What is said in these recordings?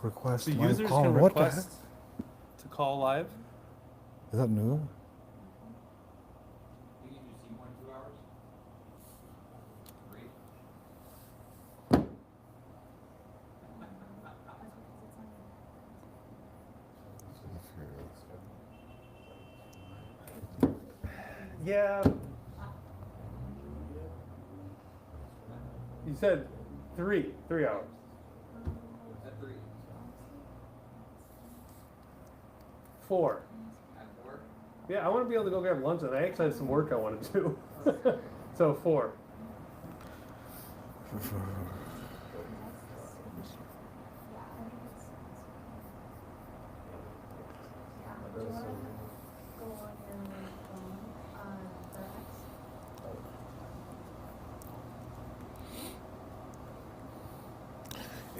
Request So live users call. can What the heck? request to call live. Is that new? You can do C1 2 hours. Great. Yeah. You said 3 hours. At 3. 4. At 4. Yeah, I want to be able to go grab lunch, and I actually have some work I want to do. So 4.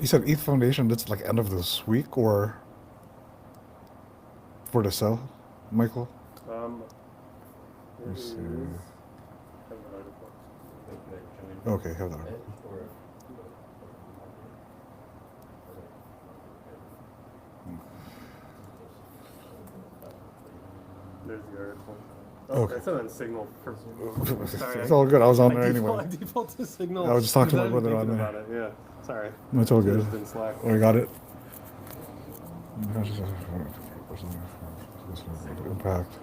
You said ETH Foundation, that's like end of this week or for the sale, Michael? Let me see. Have an article. Okay, have that. There's the article. Okay. It's on Signal. Sorry, It's all good. I was on I there default, anyway. I default to Signal. I was just talking to my because I brother didn't on think there. about it. Yeah, sorry. It's all good. It's been Slack. We got it. Impact.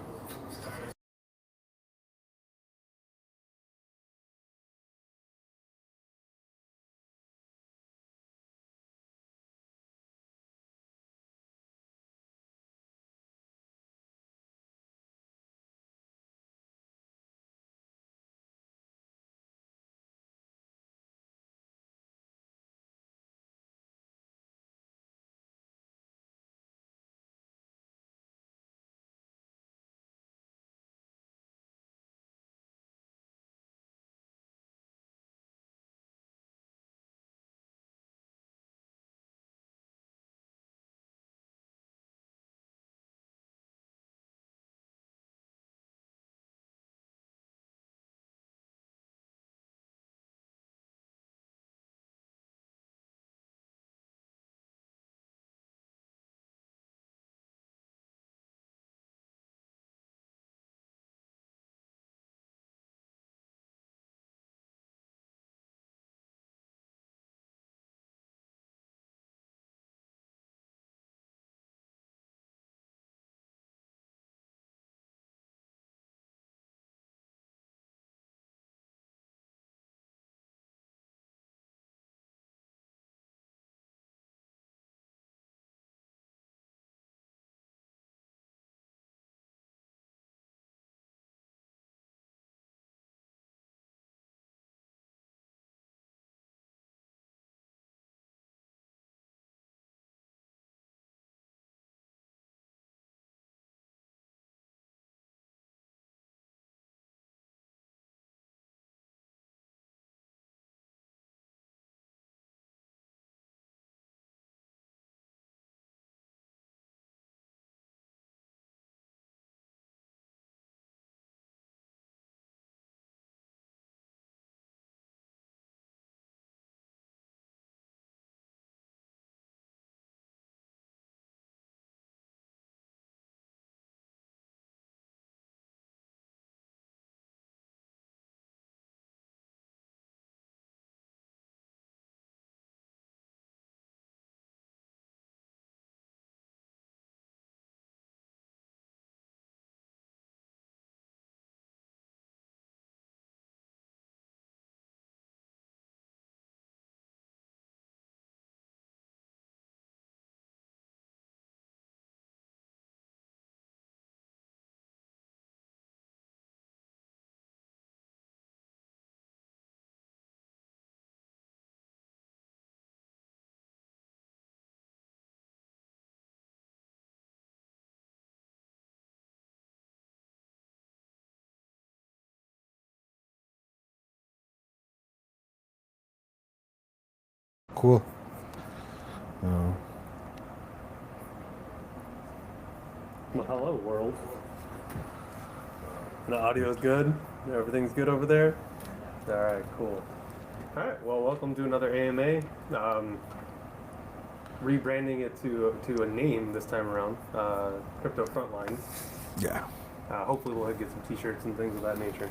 Cool. Well, hello, world. The audio's good. Everything's good over there. All right, cool. All right, well, welcome to another AMA. rebranding it to a name this time around, Crypto Frontlines. Yeah. Hopefully we'll get some t-shirts and things of that nature.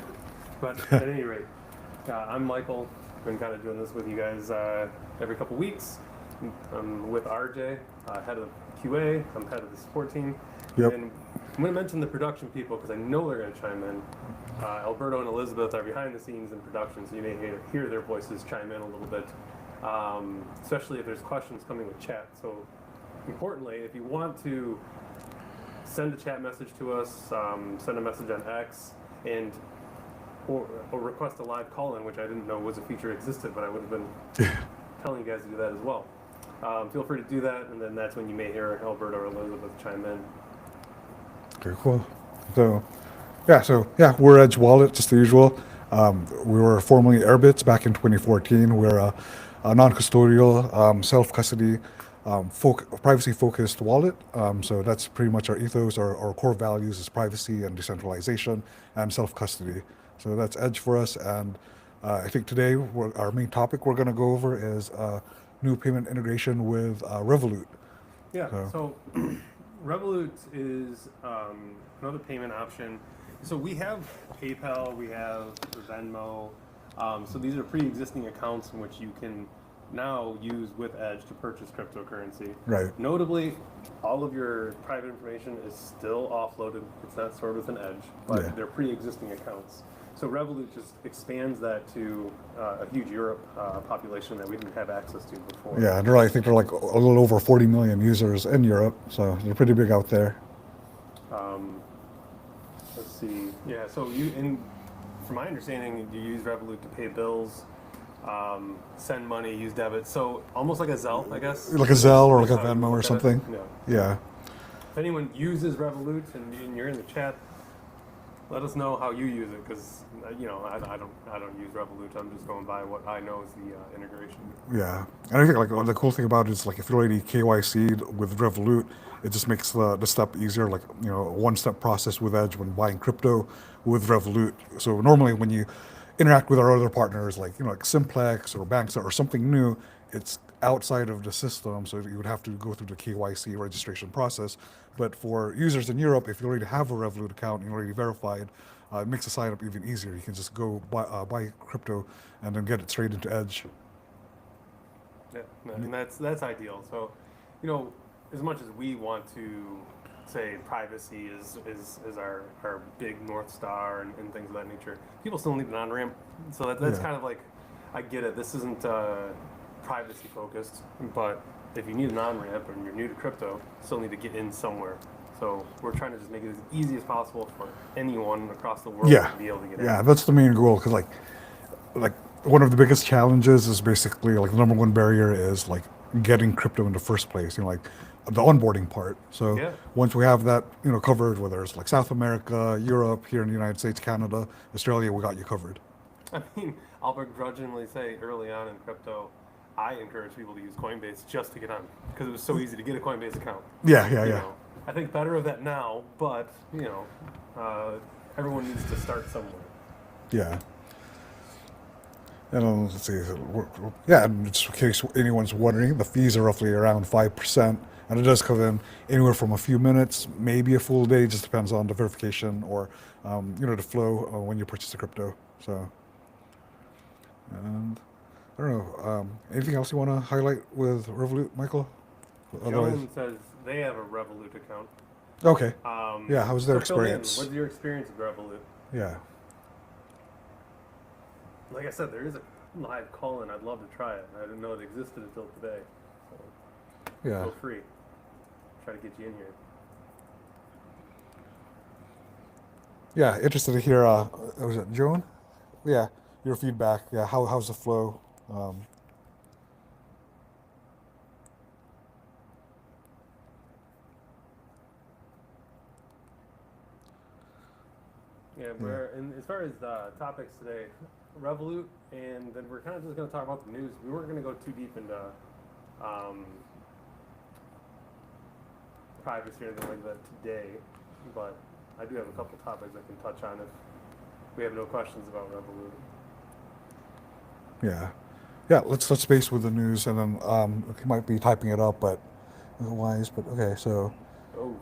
But at any rate, I'm Michael. Been kind of doing this with you guys every couple weeks. I'm with RJ, head of QA. I'm head of the support team. Yep. And I'm going to mention the production people because I know they're going to chime in. Alberto and Elizabeth are behind the scenes in production, so you may hear their voices chime in a little bit, especially if there's questions coming with chat. So importantly, if you want to send a chat message to us, send a message on X, or request a live call-in, which I didn't know was a feature existed, but I would have been telling you guys to do that as well. Feel free to do that, and then that's when you may hear Alberto or Elizabeth chime in. Okay, cool. So we're Edge Wallet, just the usual. We were formerly Airbits back in 2014. We're a non-custodial, self-custody, privacy-focused wallet. So that's pretty much our ethos. Our core values is privacy and decentralization and self-custody. So that's Edge for us. And I think today our main topic we're going to go over is new payment integration with Revolut. Yeah, so Revolut is another payment option. So we have PayPal, we have Venmo. So these are pre-existing accounts in which you can now use with Edge to purchase cryptocurrency. Right. Notably, all of your private information is still offloaded. It's not stored with an Edge, but they're pre-existing accounts. So Revolut just expands that to a huge Europe population that we didn't have access to before. Yeah, I think they're like a little over 40 million users in Europe, so they're pretty big out there. Let's see. Yeah, so from my understanding, you use Revolut to pay bills, send money, use debit. So almost like a Zelle, I guess. Like a Zelle or like a Venmo or something. Yeah. If anyone uses Revolut and you're in the chat, let us know how you use it, because I don't use Revolut. I'm just going by what I know is the integration. Yeah, and I think like the cool thing about it is like if you're already KYC'd with Revolut, it just makes the step easier. Like a one-step process with Edge when buying crypto with Revolut. So normally when you interact with our other partners like like Simplex or banks or something new, it's outside of the system, so you would have to go through the KYC registration process. But for users in Europe, if you already have a Revolut account and you're already verified, it makes the sign up even easier. You can just go buy crypto and then get it straight into Edge. Yeah, and that's ideal. So, as much as we want to say privacy is our big North Star and things of that nature, people still need an on-ramp. So that's kind of like, I get it. This isn't privacy focused, but if you need an on-ramp and you're new to crypto, you still need to get in somewhere. So we're trying to just make it as easy as possible for anyone across the world to be able to get in. Yeah, that's the main goal, because like one of the biggest challenges is basically like the number one barrier is like getting crypto in the first place, like the onboarding part. So once we have that covered, whether it's like South America, Europe, here in the United States, Canada, Australia, we got you covered. I mean, I'll begrudgingly say early on in crypto, I encourage people to use Coinbase just to get on, because it was so easy to get a Coinbase account. Yeah. I think better of that now, but everyone needs to start somewhere. Yeah. And let's see. And just in case anyone's wondering, the fees are roughly around 5%, and it does come in anywhere from a few minutes, maybe a full day. Just depends on the verification or the flow when you purchase the crypto. So, and I don't know. Anything else you want to highlight with Revolut, Michael? Joan says they have a Revolut account. Okay. How was their experience? What's your experience with Revolut? Yeah. Like I said, there is a live call-in. I'd love to try it. I didn't know it existed until today. So feel free. Try to get you in here. Yeah, interested to hear. Was it Joan? Yeah, your feedback. Yeah, how's the flow? And as far as topics today, Revolut, and then we're kind of just going to talk about the news. We weren't going to go too deep into privacy or anything like that today, but I do have a couple topics I can touch on if we have no questions about Revolut. Yeah. Yeah, let's touch base with the news, and then he might be typing it up, but otherwise, but okay, so Oh,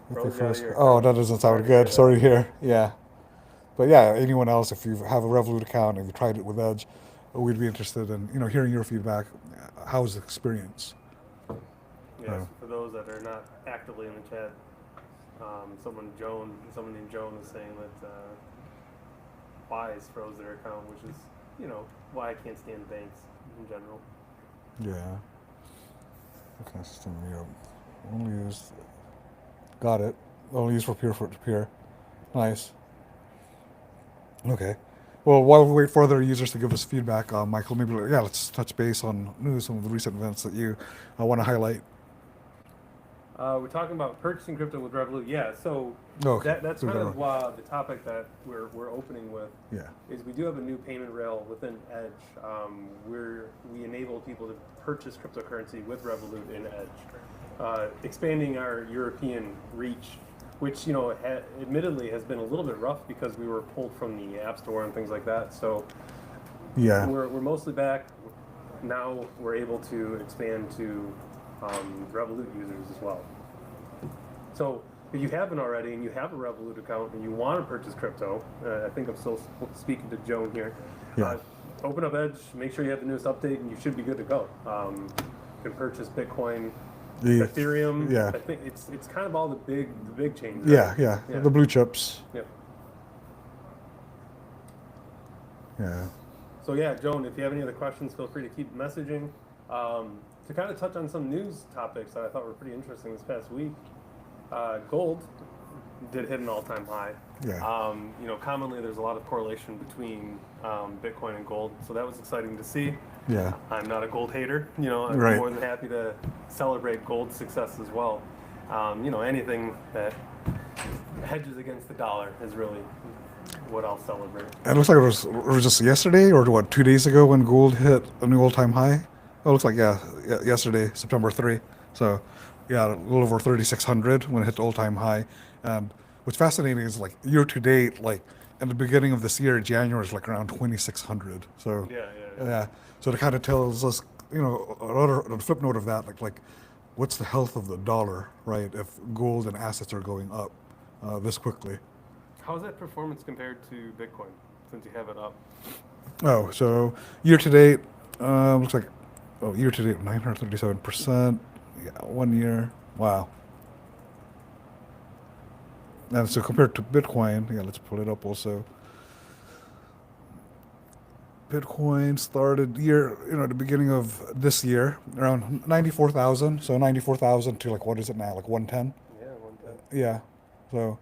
if they froze you out of first, your oh, account. that doesn't Sorry sound to hear good. that. Sorry to hear. Yeah, but yeah, anyone else, if you have a Revolut account and you tried it with Edge, we'd be interested in hearing your feedback. How was the experience? Yes, for those that are not actively in the chat, someone named Joan was saying that Wise froze their account, which is, why I can't stand banks in general. Yeah. Okay, system only used. Got it. Only used for peer-to-peer. Nice. Okay. Well, while we wait for other users to give us feedback, Michael, maybe let's touch base on news, some of the recent events that you want to highlight. We're talking about purchasing crypto with Revolut. Yeah, so Okay. that's So kind we're of gonna- the topic that we're opening with. Yeah. Is we do have a new payment rail within Edge where we enable people to purchase cryptocurrency with Revolut in Edge, expanding our European reach, which admittedly has been a little bit rough because we were pulled from the App Store and things like that. So Yeah. we're mostly back. Now we're able to expand to Revolut users as well. So if you haven't already and you have a Revolut account and you want to purchase crypto, I think I'm still speaking to Joan here. Yeah. Open up Edge, make sure you have the newest update, and you should be good to go. You can purchase Bitcoin, Ethereum. Yeah. I think it's kind of all the big changes. Yeah, Right? yeah. Yeah. The blue chips. Yep. Yeah. So yeah, Joan, if you have any other questions, feel free to keep messaging. To kind of touch on some news topics that I thought were pretty interesting this past week, gold did hit an all-time high. Yeah. Commonly there's a lot of correlation between Bitcoin and gold, so that was exciting to see. Yeah. I'm not a gold hater. I'm Right. more than happy to celebrate gold's success as well. Anything that hedges against the dollar is really what I'll celebrate. It looks like it was just yesterday or what, 2 days ago when gold hit a new all-time high. Oh, it looks like yesterday, September 3. So, yeah, a little over 3,600 when it hit the all-time high. And what's fascinating is like year to date, like in the beginning of this year, January is like around 2,600. So, Yeah. yeah. So it kind of tells us, on the flip note of that, like what's the health of the dollar, right? If gold and assets are going up this quickly. How's that performance compared to Bitcoin since you have it up? Oh, so year to date, looks like, year to date, 937%. Yeah, 1 year. Wow. And so compared to Bitcoin, let's pull it up also. Bitcoin started at the beginning of this year, around 94,000. So 94,000 to like, what is it now? Like 110? Yeah, 110. Yeah. So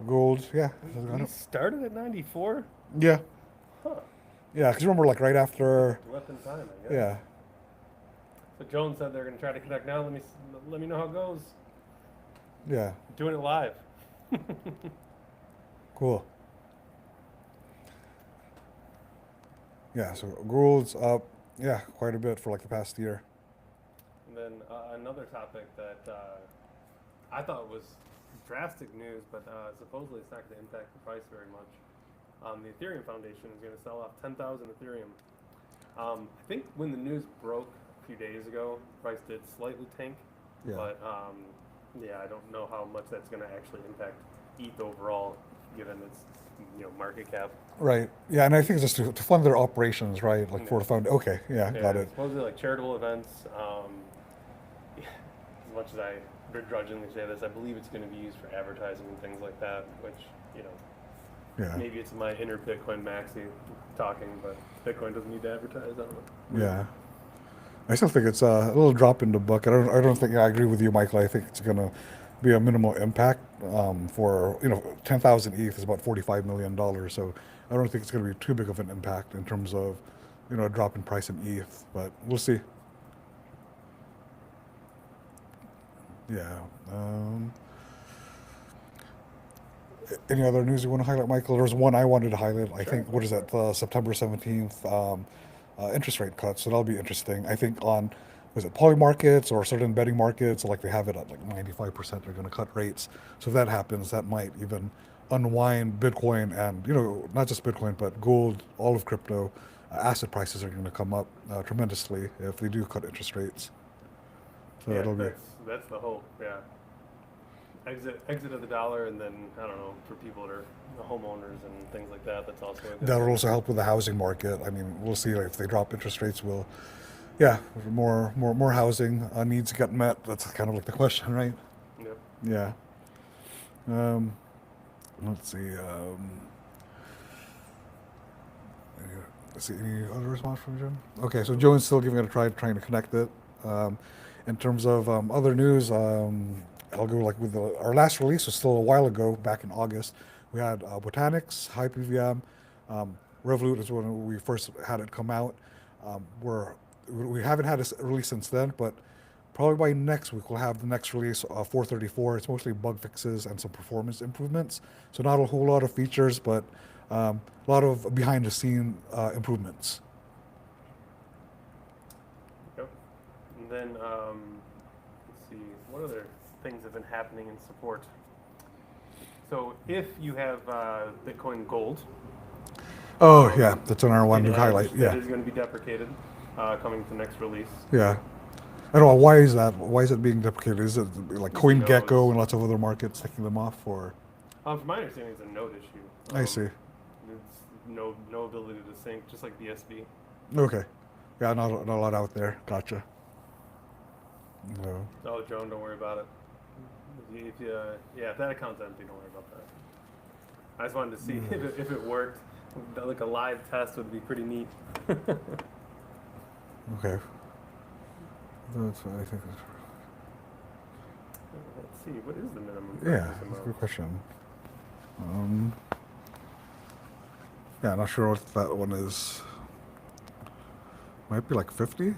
gold, yeah. We started at 94? Yeah. Huh. Yeah, because remember, like right after, Left in time, I guess. yeah. So Joan said they're going to try to connect now. Let me know how it goes. Yeah. Doing it live. Cool. Yeah, so gold's up, quite a bit for like the past year. And then another topic that I thought was drastic news, but supposedly it's not going to impact the price very much. The Ethereum Foundation is going to sell off 10,000 Ethereum. I think when the news broke a few days ago, the price did slightly tank. Yeah. But I don't know how much that's going to actually impact ETH overall, given its market cap. Right. Yeah, and I think it's just to fund their operations, right? Like for the fund. Okay. Yeah, got it. Supposedly like charitable events. As much as I begrudgingly say this, I believe it's going to be used for advertising and things like that, which Yeah. maybe it's my inner Bitcoin maxi talking, but Bitcoin doesn't need to advertise. I don't know. Yeah. I still think it's a little drop in the bucket. I don't think I agree with you, Michael. I think it's going to be a minimal impact for 10,000 ETH is about $45 million. So I don't think it's going to be too big of an impact in terms of a drop in price in ETH, but we'll see. Yeah. Any other news you want to highlight, Michael? There's one I wanted to highlight. I think, what is that, September 17th interest rate cut. So that'll be interesting. I think on, was it poly markets or certain betting markets, like they have it at like 95% they're going to cut rates. So if that happens, that might even unwind Bitcoin and, not just Bitcoin, but gold, all of crypto asset prices are going to come up tremendously if they do cut interest rates. So Yeah, it'll be that's the hope. Yeah. Exit of the dollar, and then I don't know, for people that are homeowners and things like that. That's also a good that'll thing. also help with the housing market. I mean, we'll see if they drop interest rates. Yeah, more housing needs get met. That's kind of like the question, right? Yep. Yeah. Um, let's see. Let's see. Any other response from Jim? Okay, so Joan's still giving it a try, trying to connect it. Um, in terms of other news, I'll go like with our last release was still a while ago, back in August. We had Botanics, High PVM, Revolut is when we first had it come out. We haven't had a release since then, but probably by next week we'll have the next release, 434. It's mostly bug fixes and some performance improvements. So not a whole lot of features, but a lot of behind the scene improvements. Yep. And then let's see, what other things have been happening in support? So if you have Bitcoin Gold, Oh yeah, that's another one in to Edge, highlight. that Yeah, is going to be deprecated coming to the next release. yeah. I don't know why is that. Why is it being deprecated? Is it like Nobody CoinGecko knows. and lots of other markets taking them off, or? From my understanding, it's a node issue. I see. It's no ability to sync, just like BSB. Okay. Yeah, not a lot out there. Gotcha. No. Oh, Joan, don't worry about it. If that account's empty, don't worry about that. I just wanted to see if it worked. Like a live test would be pretty neat. Okay. That's what I think. Let's see, what is the minimum Yeah, purchase that's a amount? good question. Yeah, not sure what that one is. Might be like 50. I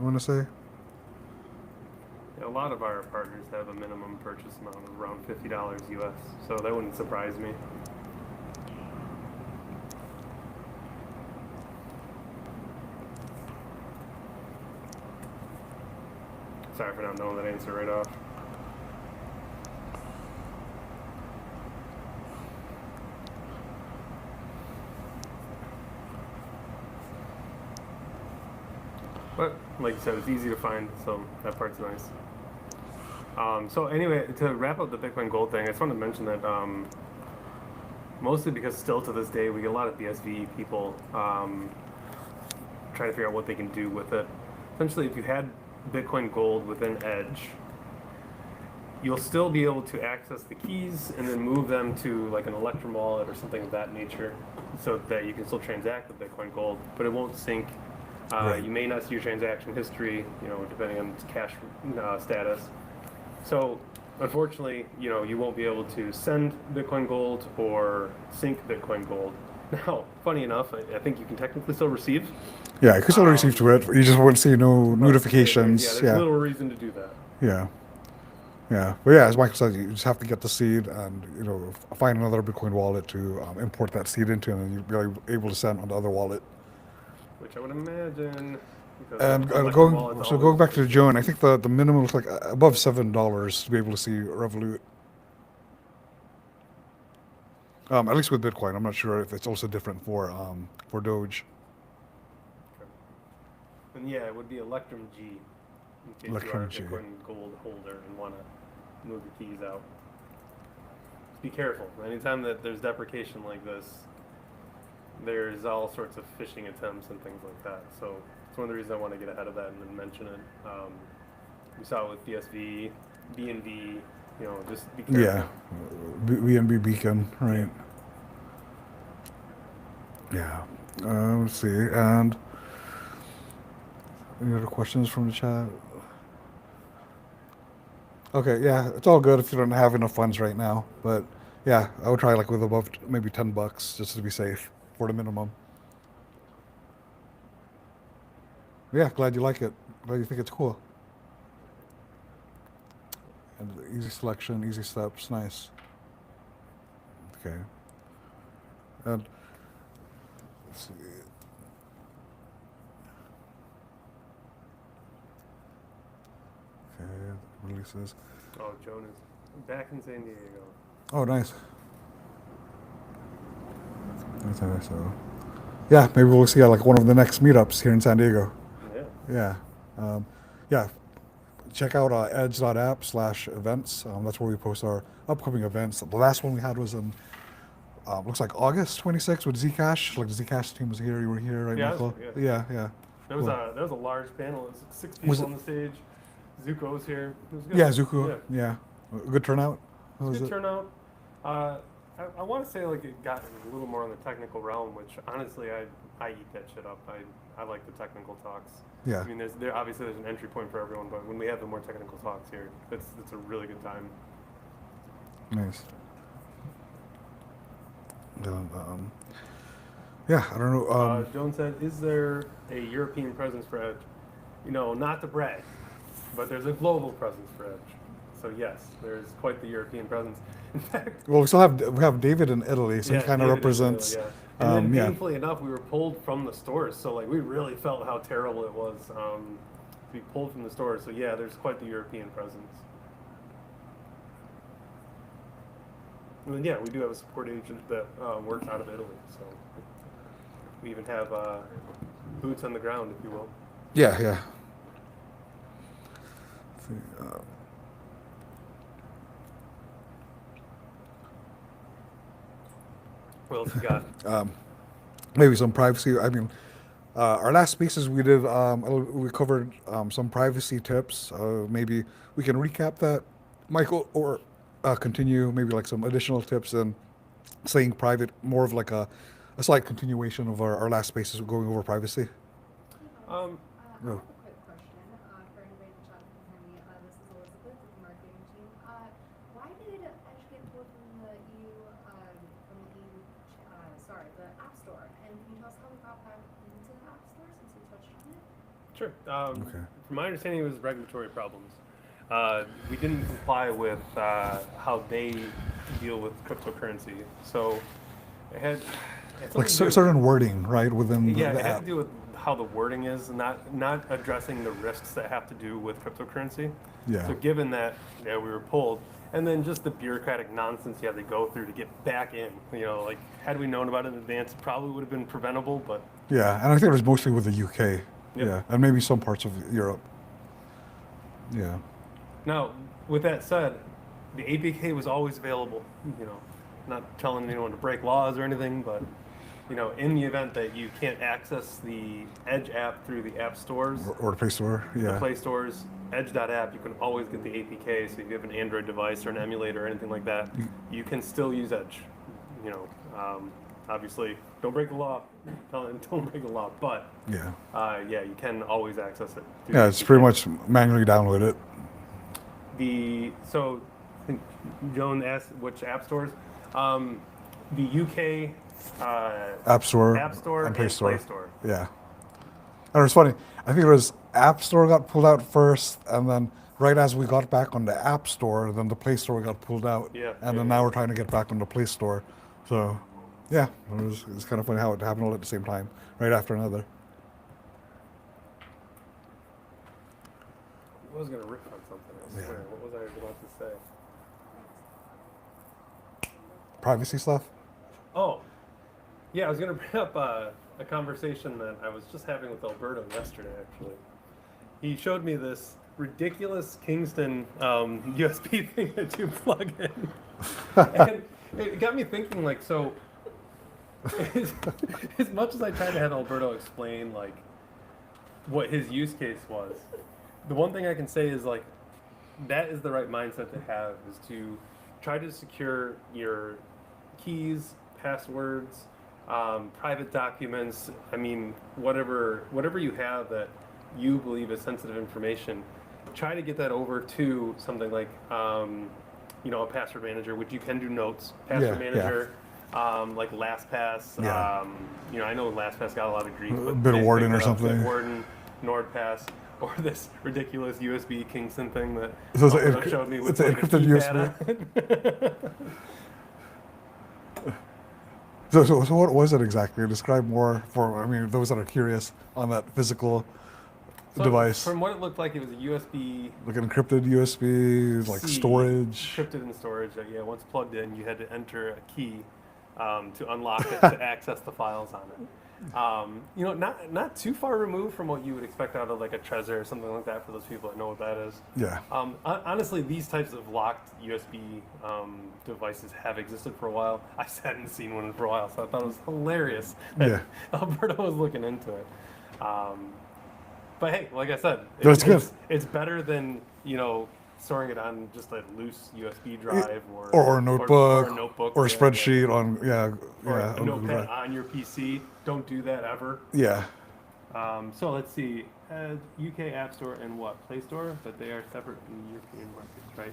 want to say. Yeah, a lot of our partners have a minimum purchase amount of around $50 US, so that wouldn't surprise me. Sorry for not knowing that answer right off. But like you said, it's easy to find, so that part's nice. So anyway, to wrap up the Bitcoin Gold thing, I just wanted to mention that mostly because still to this day we get a lot of BSV people trying to figure out what they can do with it. Essentially, if you had Bitcoin Gold within Edge, you'll still be able to access the keys and then move them to like an Electrum wallet or something of that nature, so that you can still transact with Bitcoin Gold, but it won't sync. Right. You may not see your transaction history, depending on its cash status. So, unfortunately, you won't be able to send Bitcoin Gold or sync Bitcoin Gold. Now, funny enough, I think you can technically still receive. Yeah, you can still receive to it. You just won't see no notifications. There's Yeah. little reason to do that. Yeah. Yeah. But yeah, as Michael said, you just have to get the seed and, find another Bitcoin wallet to import that seed into, and then you'll be able to send on the other wallet. Which I would imagine. Because And Electrum wallet's going always- back to Joan, I think the minimum is like above $7 to be able to see Revolut. At least with Bitcoin, I'm not sure if it's also different for Doge. And yeah, it would be Electrum G, in case Electrum G. you are a Bitcoin Gold holder and want to move your keys out. Just be careful. Anytime that there's deprecation like this, there's all sorts of phishing attempts and things like that. So it's one of the reasons I want to get ahead of that and then mention it. We saw it with BSV, BNB, just be careful. Yeah. BNB Beacon, right? Yeah. Let's see. And any other questions from the chat? Okay, yeah, it's all good if you don't have enough funds right now. But yeah, I would try like with above maybe $10 just to be safe for the minimum. Yeah, glad you like it. Glad you think it's cool. And easy selection, easy steps, nice. Okay. And let's see. Okay, releases. Oh, Joan is back in San Diego. Oh, nice. Okay, so Yeah, maybe we'll see like one of the next meetups here in San Diego. Yeah. Yeah. Um, yeah. Check out edge.app/events. That's where we post our upcoming events. The last one we had was in looks like August 26th with Zcash. Like the Zcash team was here. You were here, right, Yeah, I was Michael? here, yeah. Yeah. There was Cool. a large panel. It was like 6 Was people it- on the stage. Zuko was here. It was good. Yeah, Zuko. Yeah. Yeah. Good turnout. How It was was good it? turnout. I want to say like it got a little more on the technical realm, which honestly I eat that shit up. I like the technical talks. Yeah. I mean, obviously there's an entry point for everyone, but when we have the more technical talks here, it's a really good time. Nice. Yeah, I don't know. Joan said, "Is there a European presence for Edge?" Not to brag, but there's a global presence for Edge. So yes, there's quite the European presence. In fact, Well, we have David in Italy, so he kind of David is represents. really, yeah. And then Yeah. painfully enough, we were pulled from the stores, so like we really felt how terrible it was to be pulled from the stores. So yeah, there's quite the European presence. And then, yeah, we do have a support agent that works out of Italy, so we even have boots on the ground, if you will. Yeah, yeah. Let's see, What else you got? maybe some privacy. I mean, our last spaces we did, we covered some privacy tips. Maybe we can recap that, Michael, or continue maybe like some additional tips and saying private, more of like a slight continuation of our last spaces going over privacy. Um, I Oh. have a quick question for anybody in the chat who can hear me. This is Elizabeth with the marketing team. Why did Edge get pulled from the the App Store? And can you tell us how we got back into the App Store since we touched on it? Sure. Okay. From my understanding, it was regulatory problems. We didn't comply with how they deal with cryptocurrency, so it had Like something to do- certain wording, right, within Yeah, the it had app. to do with how the wording is, not addressing the risks that have to do with cryptocurrency. Yeah. So given that, we were pulled, and then just the bureaucratic nonsense you had to go through to get back in. Like had we known about it in advance, it probably would have been preventable. But Yeah, and I think it was mostly with the UK. Yep. Yeah, and maybe some parts of Europe. Yeah. now, with that said, the APK was always available. Not telling anyone to break laws or anything, but in the event that you can't access the Edge app through the app stores, Or the Play Store. the Yeah. Play stores, Edge.app, you can always get the APK. So if you have an Android device or an emulator or anything like that, you can still use Edge. Obviously, don't break the law. Don't break the law, but Yeah. yeah, you can always access it. through Yeah, the it's APK. pretty much manually download it. So I think Joan asked which app stores. The UK App Store. App Store and Play Store. Play Store. Yeah. And it's funny. I think it was App Store got pulled out first, and then right as we got back on the App Store, then the Play Store got pulled out. Yeah, And yeah, then now we're trying to get back on the Play Store. So, yeah, it's kind of funny how it happened all at the same time, right after another. I was gonna rip on something. I Yeah. swear. What was I about to say? Privacy stuff. Oh, yeah, I was going to bring up a conversation that I was just having with Alberto yesterday, actually. He showed me this ridiculous Kingston USB thing that you plug in. And it got me thinking, like, so, as much as I tried to have Alberto explain, like, what his use case was, the one thing I can say is, like, that is the right mindset to have, is to try to secure your keys, passwords, private documents. I mean, whatever you have that you believe is sensitive information, try to get that over to something like, a password manager, which you can do notes. Password Yeah, manager, like LastPass. Yeah. I know LastPass got a lot of grief. But Bitwarden they or picked it up, something. Bitwarden, NordPass. Or this ridiculous USB Kingston thing that So Alberto showed me with it's an like a encrypted keypad USB. on it. So what was it exactly? Describe more for, those that are curious on that physical So device. From what it looked like, it was a USB Like an encrypted USB, like C, storage. encrypted in storage. That, yeah, once plugged in, you had to enter a key to unlock it to access the files on it. Not too far removed from what you would expect out of like a Trezor or something like that for those people that know what that is. Yeah. Honestly, these types of locked USB devices have existed for a while. I just hadn't seen one for a while, so I thought it was hilarious that Yeah. Alberto was looking into it. But hey, like I said, That's good. it's better than storing it on just a loose USB drive Or a notebook, or a notebook or a yeah, spreadsheet on or on a Google notepad Drive. on your PC. Don't do that ever. Yeah. So let's see, UK App Store and what Play Store, but they are separate in the European markets, right?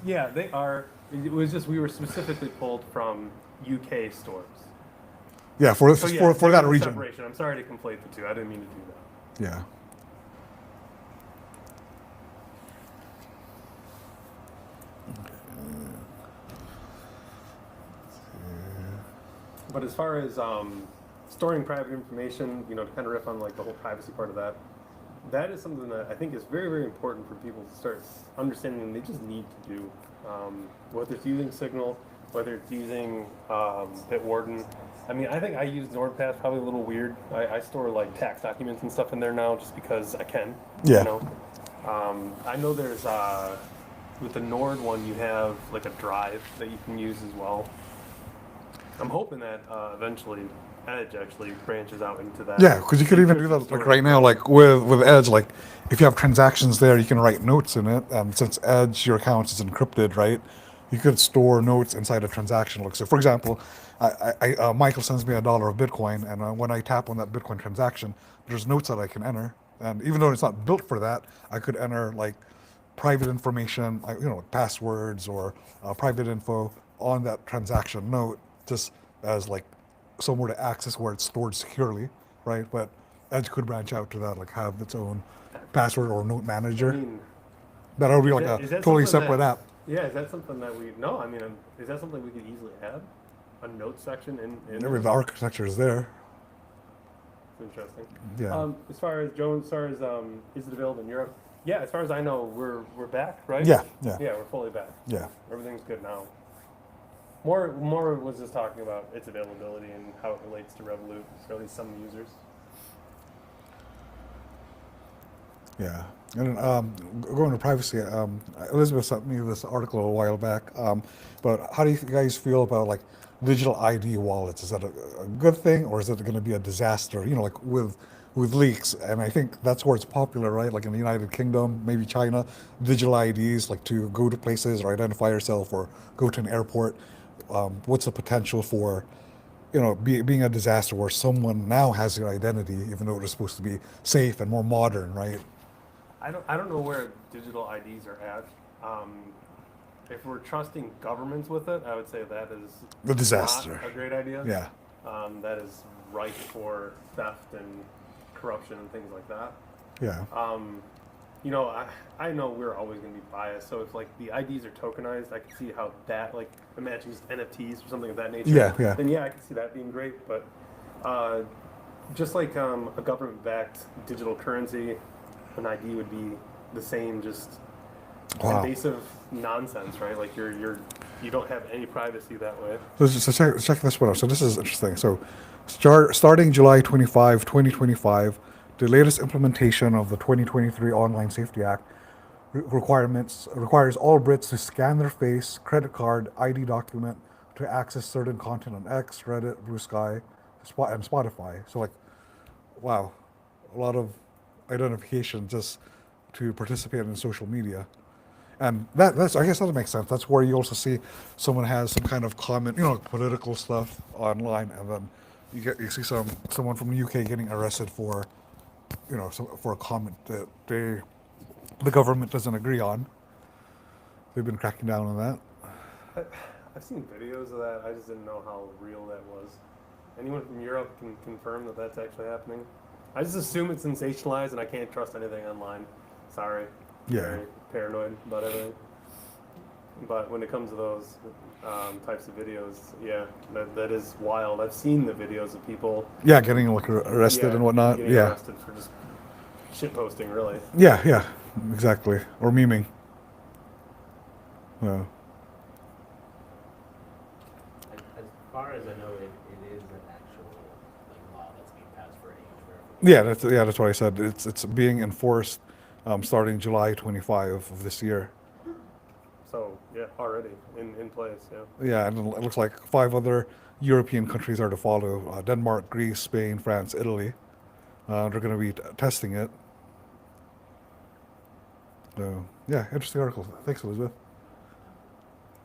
Yeah. They are. It was just we were specifically pulled from UK stores. Yeah, for So yeah, for there that is a region. separation. I'm sorry to conflate the two. I didn't mean to do that. Yeah. But as far as storing private information, to kind of riff on like the whole privacy part of that, that is something that I think is very, very important for people to start understanding and they just need to do. Whether it's using Signal, whether it's using Bitwarden. I mean, I think I use NordPass probably a little weird. I store like tax documents and stuff in there now just because I can. Yeah. I know there's with the Nord one you have like a drive that you can use as well. I'm hoping that eventually Edge actually branches out into that. Yeah, because you could even do that like right now, like with Edge, like if you have transactions there, you can write notes in it. Since Edge, your account is encrypted, right? You could store notes inside a transaction. Like so, for example, Michael sends me $1 of Bitcoin, and when I tap on that Bitcoin transaction, there's notes that I can enter. And even though it's not built for that, I could enter like private information, passwords or private info on that transaction note, just as like somewhere to access where it's stored securely, right? But Edge could branch out to that, like have its own password or note I manager. mean, That would be like is a that totally something separate app. Yeah, is that something that we? No, I mean, is that something we could easily add? A note section in Every the architecture is there. It's interesting. Yeah. As far as is it available in Europe? Yeah, as far as I know, we're back, right? Yeah. Yeah, we're fully back. Yeah. Everything's good now. More was just talking about its availability and how it relates to Revolut, or at least some users. Yeah. And going to privacy, Elizabeth sent me this article a while back. But how do you guys feel about like digital ID wallets? Is that a good thing, or is it going to be a disaster? Like with leaks, and I think that's where it's popular, right? Like in the United Kingdom, maybe China, digital IDs, like to go to places or identify yourself or go to an airport. What's the potential for, being a disaster where someone now has your identity, even though it was supposed to be safe and more modern, right? I don't know where digital IDs are at. If we're trusting governments with it, I would say that is The disaster. not a great idea. Yeah. That is ripe for theft and corruption and things like that. Yeah. I know we're always going to be biased. So if like the IDs are tokenized, I can see how that, like, imagine just NFTs or something of that nature. Yeah. Then yeah, I can see that being great. But just like a government-backed digital currency, an ID would be the same, just Wow. invasive nonsense, right? Like you don't have any privacy that way. So check this one out. So this is interesting. So starting July 25, 2025, the latest implementation of the 2023 Online Safety Act requires all Brits to scan their face, credit card, ID document to access certain content on X, Reddit, Blue Sky, and Spotify. So like, wow, a lot of identification just to participate in social media. And that's I guess that makes sense. That's where you also see someone has some kind of comment, political stuff online, and then you see someone from the UK getting arrested for, for a comment that the government doesn't agree on. They've been cracking down on that. I've seen videos of that. I just didn't know how real that was. Anyone from Europe can confirm that that's actually happening. I just assume it's sensationalized, and I can't trust anything online. Sorry. Yeah. Very paranoid about everything. But when it comes to those types of videos, yeah, that is wild. I've seen the videos of people. Yeah, getting like arrested and whatnot. Getting Yeah. arrested for just shit posting, really. Yeah, exactly. Or memeing. Yeah. As far as I know, it is an actual like That's what I said. It's being enforced starting July 25 of this year. So yeah, already in place. Yeah. Yeah, and it looks like 5 other European countries are to follow: Denmark, Greece, Spain, France, Italy. They're going to be testing it. So yeah, interesting article. Thanks, Elizabeth.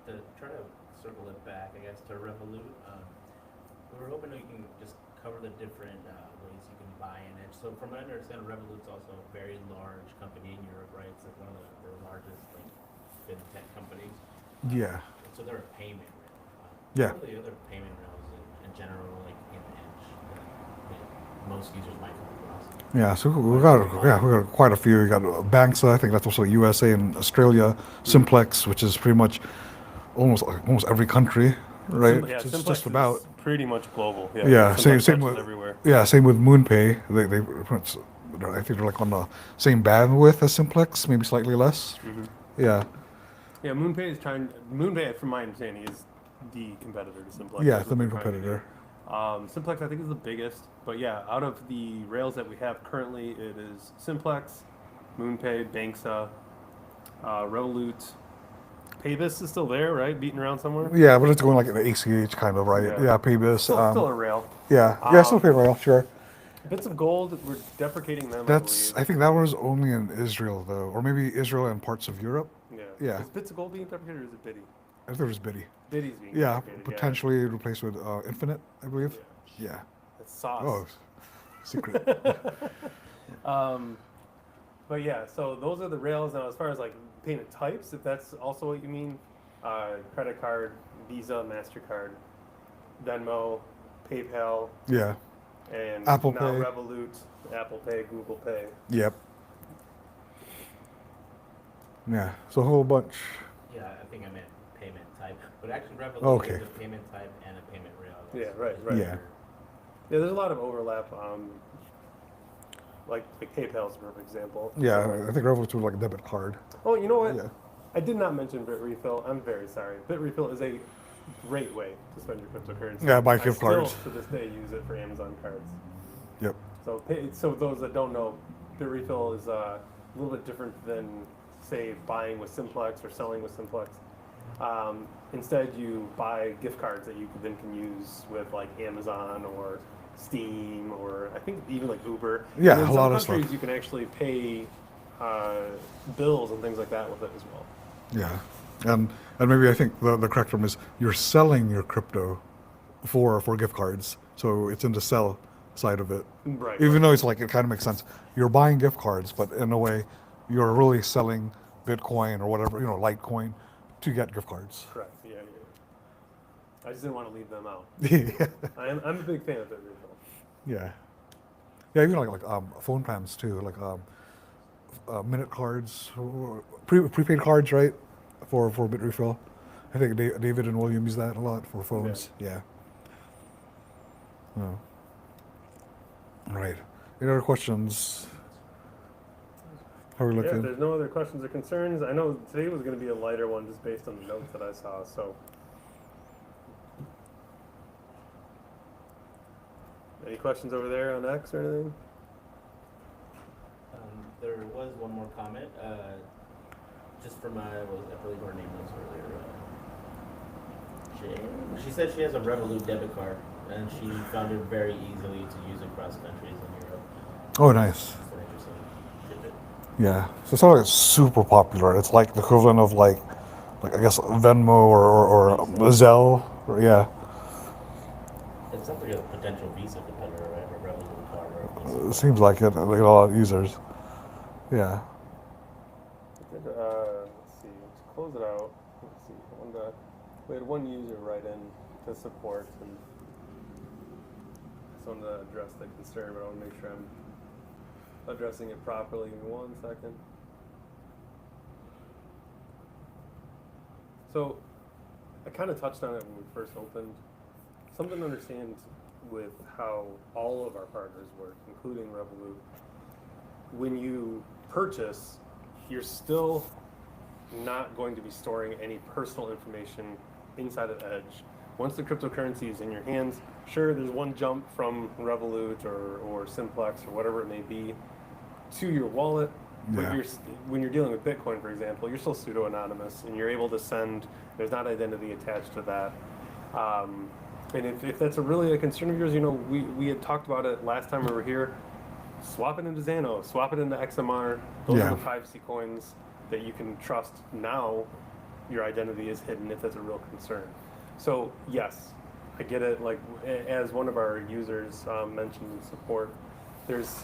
To try to circle it back, I guess, to Revolut, we were hoping we can just cover the different ways you can buy an edge. So from what I understand, Revolut's also a very large company in Europe, right? It's like one of the largest like fintech companies. Yeah. So they're a payment rail. Yeah. What are the other payment rails in general, like in Edge, that most users might come across? Yeah, so we got quite a few. We got banks. I think that's also USA and Australia. Simplex, which is pretty much almost every country, right? Yeah, Just Simplex about. is pretty much global. Yeah. Yeah, Simplex same touches with everywhere. yeah, same with MoonPay. I think they're like on the same bandwidth as Simplex, maybe slightly less. Hmm. Yeah, Yeah, MoonPay, from my understanding, is the competitor to Simplex. yeah, That's it's the what main they're trying to do. competitor. Simplex, I think, is the biggest. But yeah, out of the rails that we have currently, it is Simplex, MoonPay, Banksa, Revolut. Paybis is still there, right? Beating around somewhere. Yeah, but it's going like an ACH kind of, right? Yeah. Yeah, Paybis. Still a rail. Yeah, still payroll, sure. Bits of Gold, we're deprecating them, That's I I think that was only in Israel though, or maybe Israel and parts of Europe. believe. Yeah. Is Bits of Gold being deprecated or is it Biddy? I think it was Biddy. Biddy's being Yeah, deprecated. potentially replaced with Infinite, I believe. Yeah. Yeah. It's sauce. Oh, secret. But yeah, so those are the rails. Now, as far as like payment types, if that's also what you mean, credit card, Visa, MasterCard, Venmo, PayPal, Yeah. and Apple now Pay. Revolut, Apple Pay, Google Pay. Yep. Yeah. So a whole bunch. Yeah, I think I meant payment type, but actually Revolut Okay. is a payment type and a payment rail. Yeah, That's- right, that's right. Yeah. Yeah, there's a lot of overlap. Like PayPal's a perfect example. Yeah, So- I think Revolut's with like a debit card. Oh, you know what? Yeah. I did not mention BitRefill. I'm very sorry. BitRefill is a great way to spend your cryptocurrency. Yeah, buy I gift still, cards. to this day, use it for Amazon cards. Yep. So those that don't know, BitRefill is a little bit different than, say, buying with Simplex or selling with Simplex. Instead, you buy gift cards that you then can use with like Amazon or Steam or I think even like Uber. Yeah, And in a some lot of countries stuff. you can actually pay bills and things like that with it as well. Yeah. And maybe I think the correct term is you're selling your crypto for gift cards. So it's in the sell side of it. Right. Even though it's like it kind of makes sense. You're buying gift cards, but in a way you're really selling Bitcoin or whatever, Litecoin to get gift cards. Correct. Yeah. I just didn't want to leave them out. Yeah. I'm a big fan of BitRefill. Yeah. Yeah, even like phone plans too, like minute cards, prepaid cards, right? For BitRefill. I think David and William use that a lot for phones. Yeah. Oh. All right. Any other questions? How are we Yeah, looking? if there's no other questions or concerns, I know today was going to be a lighter one just based on the notes that I saw. So, any questions over there on X or anything? There was one more comment, just from I believe her name was earlier. She said she has a Revolut debit card, and she found it very easily to use across countries in Europe. Oh, nice. That's an interesting tidbit. Yeah. So it's not like it's super popular. It's like the equivalent of like I guess Venmo or Zelle. Yeah. It sounds like a potential Visa competitor, right? A Revolut card or a Visa. It seems like it. They got a lot of users. Yeah. Let's see. To close it out, let's see. We had one user write in to support, and just wanted to address the concern, but I want to make sure I'm addressing it properly. Give me 1 second. So, I kind of touched on it when we first opened. Something to understand with how all of our partners work, including Revolut. When you purchase, you're still not going to be storing any personal information inside of Edge. once the cryptocurrency is in your hands, sure, there's one jump from Revolut or Simplex or whatever it may be to your wallet. But Yeah. when you're dealing with Bitcoin, for example, you're still pseudo-anonymous, and you're able to send. There's not identity attached to that. And if that's really a concern of yours, we had talked about it last time we were here. Swap it into Xano, swap it into XMR. Those Yeah. are the privacy coins that you can trust. Now your identity is hidden if that's a real concern. So yes, I get it. Like as one of our users mentioned in support, there's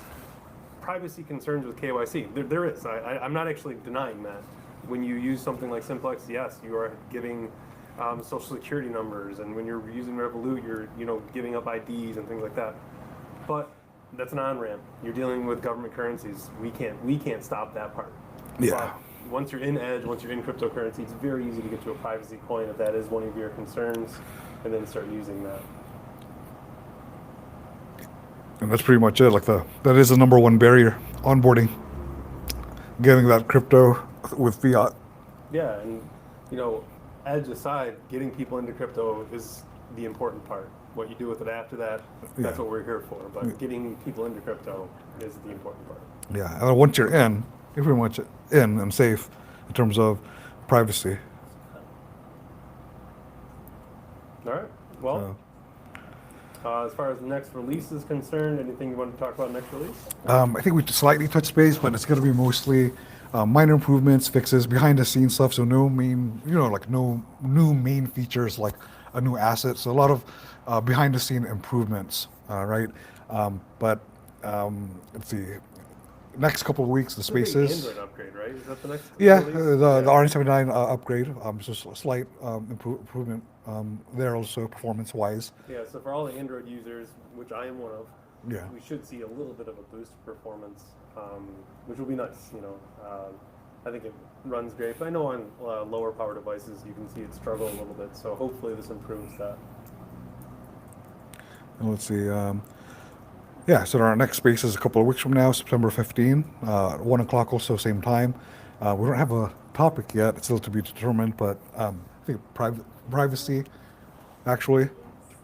privacy concerns with KYC. There is. I'm not actually denying that. When you use something like Simplex, yes, you are giving social security numbers, and when you're using Revolut, you're giving up IDs and things like that. But that's an on-ramp. You're dealing with government currencies. We can't stop that part. Yeah. But once you're in Edge, once you're in cryptocurrency, it's very easy to get to a privacy coin if that is one of your concerns, and then start using that. And that's pretty much it. Like that is the number one barrier, onboarding, getting that crypto with fiat. Yeah, and Edge aside, getting people into crypto is the important part. What you do with it after that, that's Yeah. what we're here for. But getting people into crypto is the important part. Yeah, and then once you're in, you're pretty much in and safe in terms of privacy. All right. Well, So, as far as the next release is concerned, anything you want to talk about next release? I think we slightly touched base, but it's going to be mostly minor improvements, fixes, behind the scenes stuff. So no main, like no new main features like a new asset. So a lot of behind the scene improvements, right? But let's see. Next couple of weeks, the It's a big spaces. Android upgrade, right? Is that the next? Yeah, release? the RN79 upgrade, just a slight improvement there also performance-wise. Yeah. So for all the Android users, which I am one of, Yeah. we should see a little bit of a boost in performance, which will be nice. I think it runs great, but I know on lower power devices you can see it struggle a little bit. So hopefully this improves that. And let's see. Yeah, so our next space is a couple of weeks from now, September 15, 1 o'clock also, same time. We don't have a topic yet, it's still to be determined, but I think privacy, actually.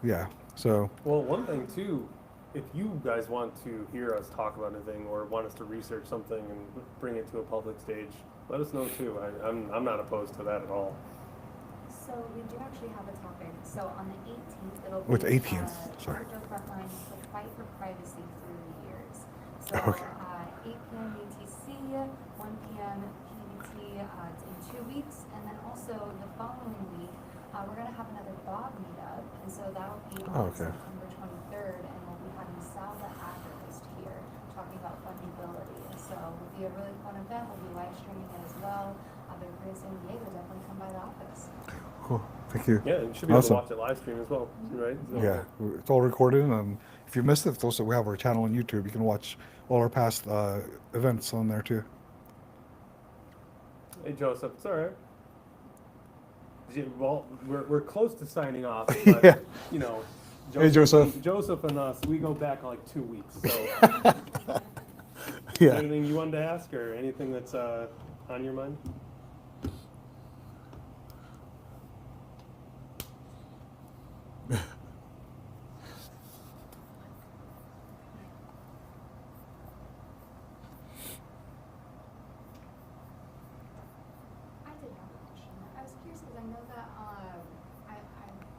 Yeah, so, Well, one thing too, if you guys want to hear us talk about anything or want us to research something and bring it to a public stage, let us know too. I'm not opposed to that at all. So we do actually have a topic. So on the 18th, it'll be With 18th, sorry. Crypto Frontlines, the fight for privacy through the years. So Okay. 8 p.m. UTC, 1 p.m. PBT. It's in 2 weeks, and then also the following week, we're gonna have another Bob meetup, and so that'll be on Okay. September 23rd, and we'll be having Sal the activist here talking about fundability. So it'll be a really fun event. We'll be live streaming it as well. If you're in San Diego, definitely come by the office. cool, thank you. Yeah, you should be able Awesome. to watch it live stream as well, right? So- Yeah, it's all recorded, and if you missed it, it's also we have our channel on YouTube. You can watch all our past events on there too. Hey Joseph, it's all right. Well, we're close to signing off, but Yeah. Joseph, Hey, Joseph. Joseph and us, we go back like 2 weeks. So, Yeah. anything you wanted to ask, or anything that's on your mind? I did have a question. I was curious because I know that I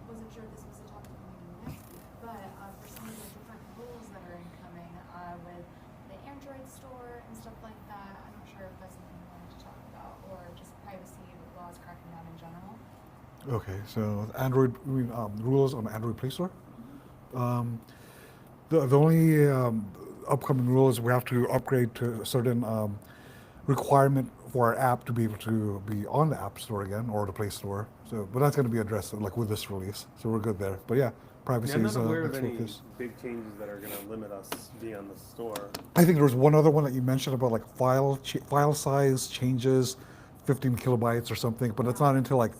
wasn't sure if this was a topic for maybe next week, but for some of the different rules that are incoming with the Android store and stuff like that, I'm not sure if that's something you wanted to talk about or just privacy laws cracking down in general. Okay, so Android rules on Android Play Store. The only upcoming rule is we have to upgrade to a certain requirement for our app to be able to be on the App Store again or the Play Store. So, but that's going to be addressed like with this release. So we're good there. But yeah, privacy Yeah, I'm is not aware of next any focus. big changes that are going to limit us being on the store. I think there was one other one that you mentioned about like file size changes, 15 kilobytes or something, but it's not until like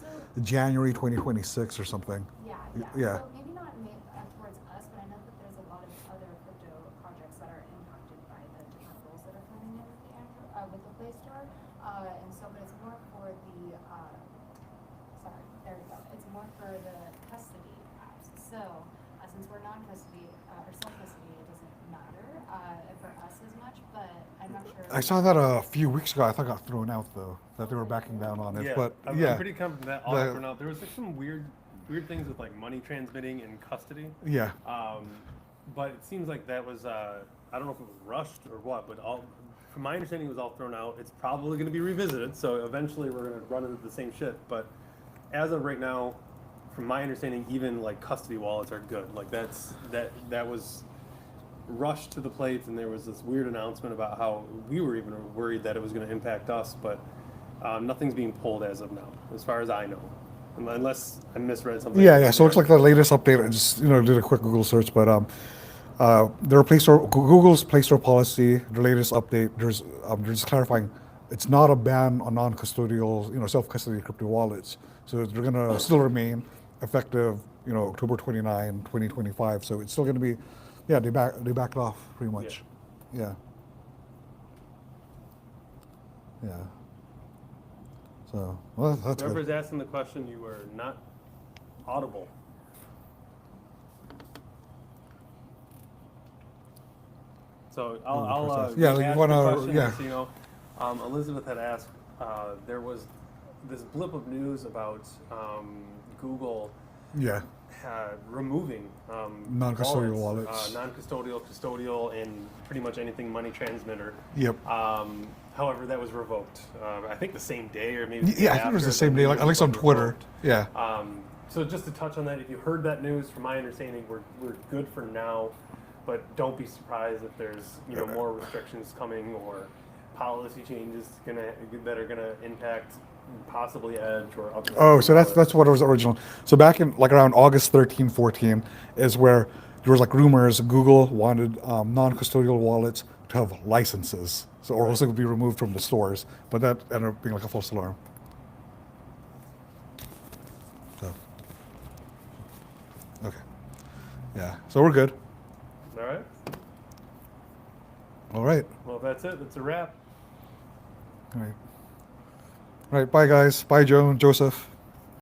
January 2026 or something. Yeah. So maybe not towards us, but I know that there's a lot of other crypto projects that are impacted by the different rules that are coming in with the with the Play Store. And so, but it's more for the sorry, there we go. It's more for the custody So, since we're non-custody, or self-custody, it doesn't matter, for us as much, but I'm not sure. I saw that a few weeks ago. I thought it got thrown out though, that they were backing down on it. Yeah, But I'm yeah, pretty confident that all The- got thrown out. There was like some weird things with like money transmitting and custody. yeah, But it seems like that was I don't know if it was rushed or what, but all from my understanding it was all thrown out. It's probably going to be revisited, so eventually we're going to run into the same shit. But as of right now, from my understanding, even like custody wallets are good. Like that was rushed to the plate, and there was this weird announcement about how we were even worried that it was going to impact us, but nothing's being pulled as of now, as far as I know, unless I misread something. yeah. So it looks like the latest update. I just did a quick Google search, but their Play Store, Google's Play Store policy, the latest update. They're just clarifying. It's not a ban on non-custodial, self-custody crypto wallets. So they're gonna still remain effective, October 29, 2025. So it's still gonna be, yeah, they backed off pretty much. Yeah. Yeah. So, well, that's Whoever's good. asking the question, you were not audible. So I'll Yeah, like, ask you wanna- the question, yeah. just so you know. Elizabeth had asked, there was this blip of news about Google Yeah. removing Non-custodial wallets. non-custodial, custodial, and pretty much anything money transmitter. Yep. However, that was revoked. I think the same day, or maybe the day Yeah, I think it was after the same day, news like at least was on Twitter. revoked. Yeah. So just to touch on that, if you heard that news, from my understanding, we're good for now, but don't be surprised if there's more restrictions coming or policy changes that are gonna impact possibly Edge or other. Oh, so that's what it was original. So back in like around August 13, 14 is where there was like rumors Google wanted non-custodial wallets to have licenses, so or else it would be removed from the stores. But that ended up being like a false alarm. So, okay, yeah. So we're good. All right. All right. Well, if that's it. That's a wrap. All right. All right. Bye, guys. Bye, Joan, Joseph.